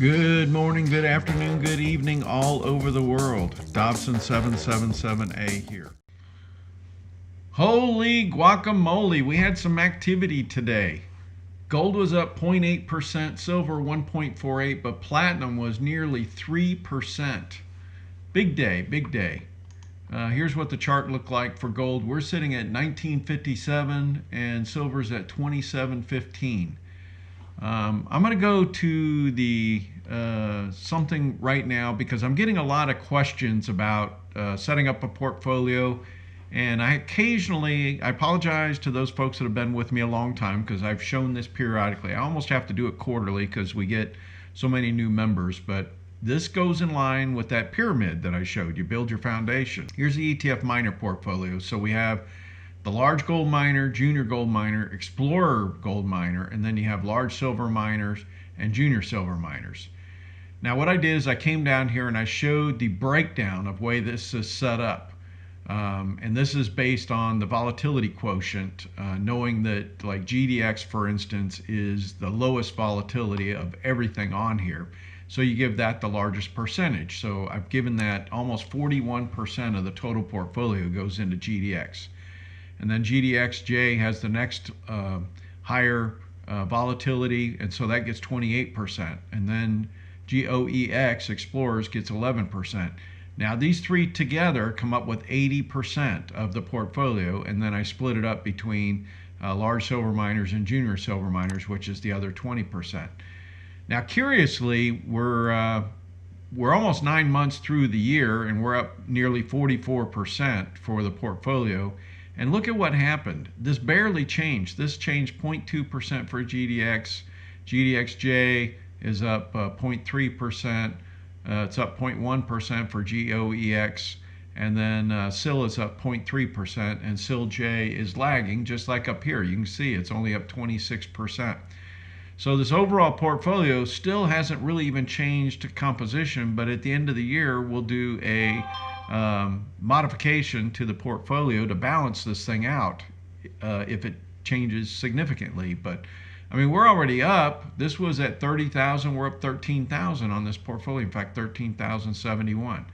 Good morning, good afternoon, good evening all over the world. Dobson777A here. Holy guacamole, we had some activity today. Gold was up 0.8%, silver 1.48, but platinum was nearly 3%. Big day, big day. Here's what the chart looked like for gold. We're sitting at 1957 and silver's at 2715. I'm going to go to the something right now because I'm getting a lot of questions about setting up a portfolio, and I apologize to those folks that have been with me a long time because I've shown this periodically. I almost have to do it quarterly because we get so many new members, but this goes in line with that pyramid that I showed you. Build your foundation. Here's the ETF miner portfolio. So we have the large gold miner, junior gold miner, explorer gold miner, and then you have large silver miners and junior silver miners. Now what I did is I came down here and I showed the breakdown of way this is set up. And this is based on the volatility quotient, knowing that like GDX, for instance, is the lowest volatility of everything on here. So you give that the largest percentage. So I've given that almost 41% of the total portfolio goes into GDX. And then GDXJ has the next higher volatility, and so that gets 28%. And then GOEX, Explorers, gets 11%. Now these three together come up with 80% of the portfolio, and then I split it up between large silver miners and junior silver miners, which is the other 20%. Now curiously, we're almost 9 months through the year, and we're up nearly 44% for the portfolio. And look at what happened. This barely changed. This changed 0.2% for GDX. GDXJ is up 0.3%. It's up 0.1% for GOEX. And then SIL is up 0.3%. And SILJ is lagging, just like up here. You can see it's only up 26%. So this overall portfolio still hasn't really even changed composition, but at the end of the year, we'll do a modification to the portfolio to balance this thing out if it changes significantly. But I mean, we're already up. This was at 30,000. We're up 13,000 on this portfolio. In fact, 13,071.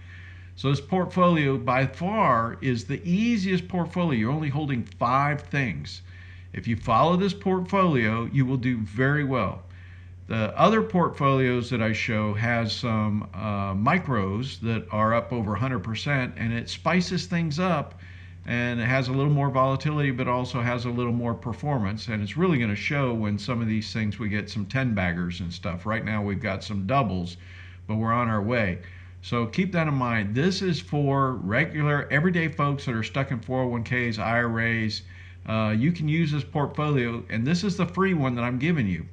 So this portfolio by far is the easiest portfolio. You're only holding 5 things. If you follow this portfolio, you will do very well. The other portfolios that I show has some micros that are up over 100%, and it spices things up, and it has a little more volatility, but also has a little more performance. And it's really going to show when some of these things we get some 10 baggers and stuff. Right now we've got some doubles, but we're on our way. So keep that in mind. This is for regular, everyday folks that are stuck in 401ks, IRAs. You can use this portfolio, and this is the free one that I'm giving you.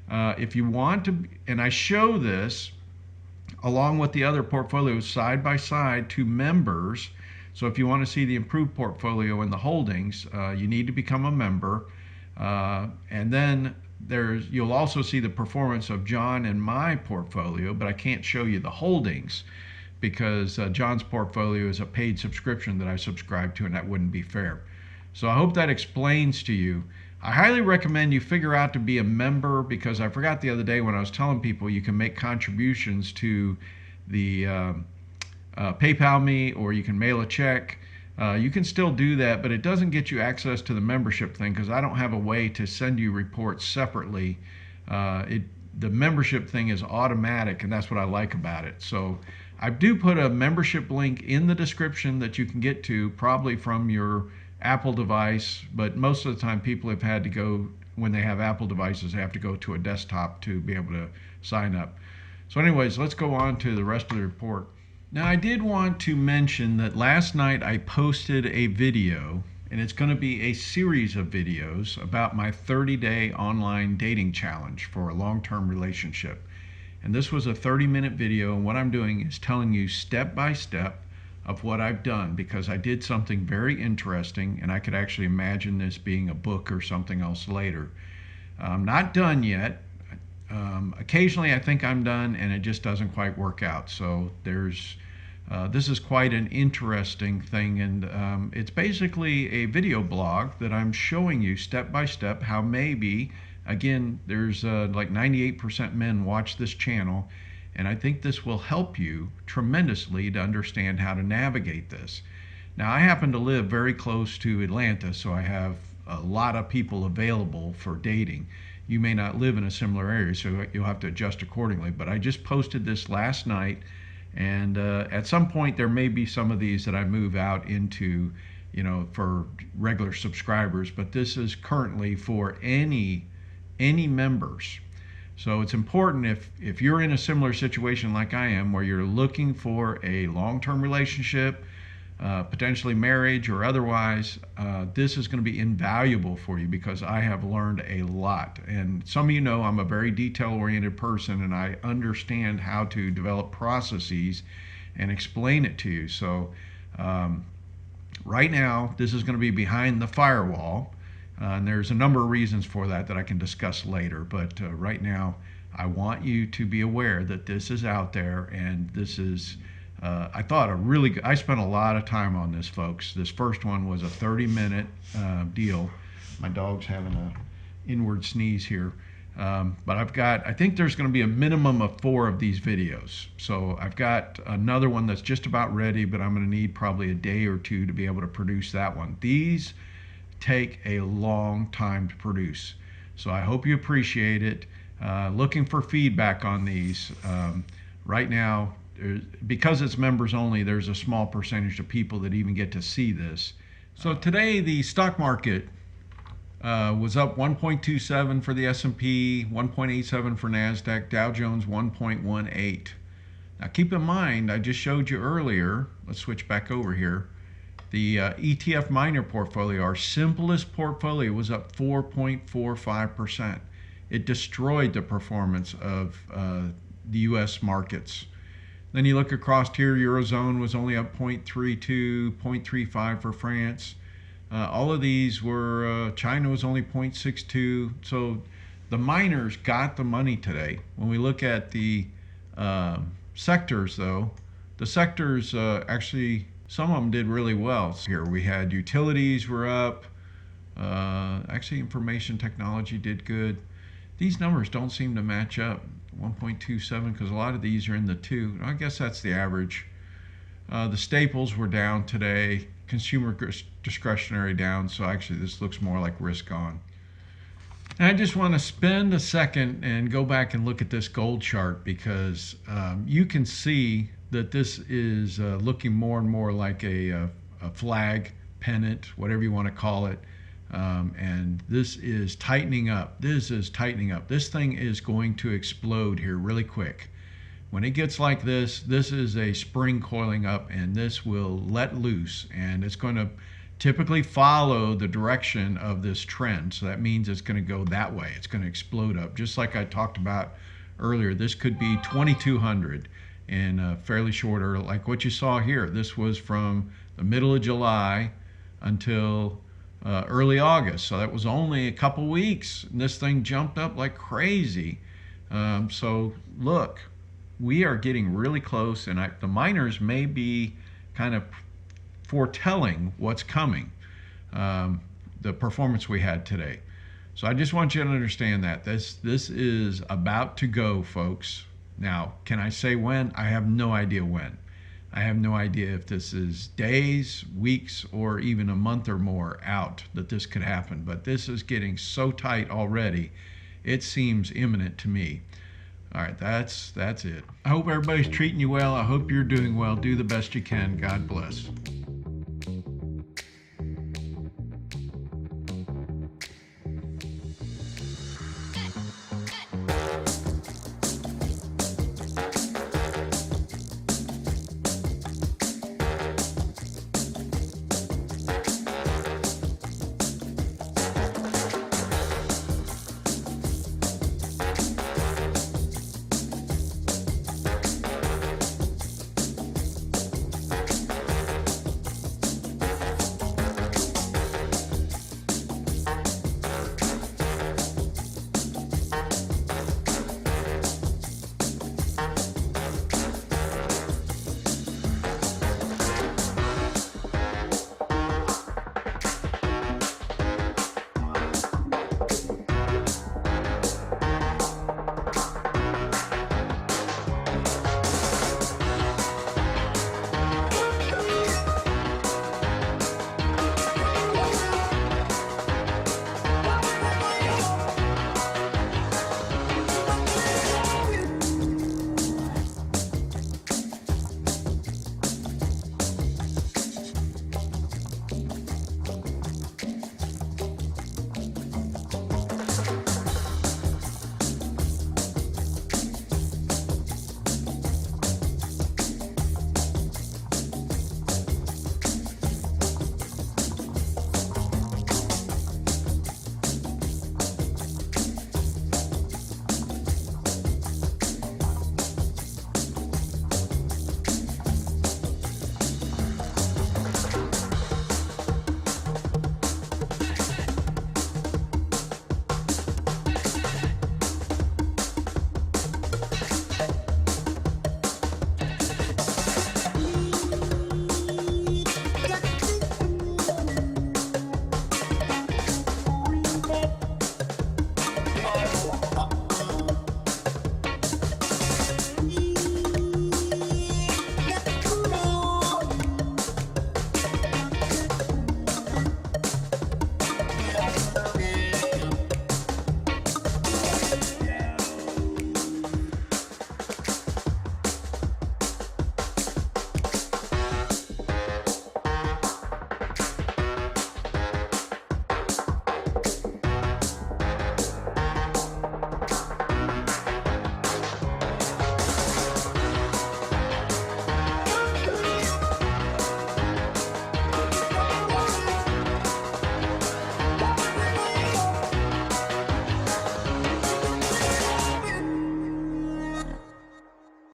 If you want to, and I show this along with the other portfolios side by side to members. So if you want to see the improved portfolio and the holdings, you need to become a member. And then you'll also see the performance of John and my portfolio, but I can't show you the holdings because John's portfolio is a paid subscription that I subscribe to, and that wouldn't be fair. So I hope that explains to you. I highly recommend you figure out to be a member, because I forgot the other day when I was telling people you can make contributions to the PayPal me, or you can mail a check. You can still do that, but it doesn't get you access to the membership thing because I don't have a way to send you reports separately. The membership thing is automatic, and that's what I like about it. So I do put a membership link in the description that you can get to, probably from your Apple device, but most of the time people have had to go, when they have Apple devices, they have to go to a desktop to be able to sign up. So anyways, let's go on to the rest of the report. Now I did want to mention that last night I posted a video, and it's going to be a series of videos about my 30-day online dating challenge for a long-term relationship. And this was a 30-minute video, and what I'm doing is telling you step by step of what I've done, because I did something very interesting, and I could actually imagine this being a book or something else later. I'm not done yet. Occasionally I think I'm done and it just doesn't quite work out. So there's This is quite an interesting thing, and it's basically a video blog that I'm showing you step by step how maybe, again, there's like 98% men watch this channel, and I think this will help you tremendously to understand how to navigate this. Now, I happen to live very close to Atlanta, so I have a lot of people available for dating. You may not live in a similar area, so you'll have to adjust accordingly. But I just posted this last night, and at some point there may be some of these that I move out into, for regular subscribers. But this is currently for any members. So it's important if you're in a similar situation like I am, where you're looking for a long-term relationship, potentially marriage or otherwise, this is going to be invaluable for you because I have learned a lot. And some of you know I'm a very detail-oriented person, and I understand how to develop processes and explain it to you. So right now, this is going to be behind the firewall. And there's a number of reasons for that I can discuss later. But right now, I want you to be aware that this is out there, and this is I thought I spent a lot of time on this, folks. This first one was a 30-minute deal. My dog's having an inward sneeze here. But I think there's going to be a minimum of 4 of these videos. So I've got another one that's just about ready, but I'm going to need probably a day or 2 to be able to produce that one. These take a long time to produce. So I hope you appreciate it. Looking for feedback on these. Right now, because it's members only, there's a small percentage of people that even get to see this. So today the stock market was up 1.27 for the S&P, 1.87 for NASDAQ, Dow Jones 1.18. Now keep in mind, I just showed you earlier, let's switch back over here, the ETF minor portfolio, our simplest portfolio, was up 4.45%. It destroyed the performance of the US markets. Then you look across here, Eurozone was only up 0.32, 0.35 for France. All of these were, China was only 0.62. So the miners got the money today. When we look at the sectors though, the sectors actually, some of them did really well. Here we had utilities were up, actually information technology did good. These numbers don't seem to match up. 1.27 because a lot of these are in the 2. I guess that's the average. The staples were down today. Consumer discretionary down. So actually this looks more like risk on. And I just want to spend a second and go back and look at this gold chart because you can see that this is looking more and more like a flag, pennant, whatever you want to call it. And this is tightening up. This is tightening up. This thing is going to explode here really quick. When it gets like this, this is a spring coiling up, and this will let loose, and it's going to typically follow the direction of this trend. So that means it's going to go that way. It's going to explode up. Just like I talked about earlier, this could be 2,200 in a fairly short, or like what you saw here. This was from the middle of July until early August, so that was only a couple weeks, and this thing jumped up like crazy. So look, we are getting really close, and the miners may be kind of foretelling what's coming, the performance we had today. So I just want you to understand that this is about to go, folks. Now, can I say when? I have no idea when. I have no idea if this is days, weeks, or even a month or more out that this could happen. But this is getting so tight already, it seems imminent to me. All right, that's it. I hope everybody's treating you well. I hope you're doing well. Do the best you can. God bless.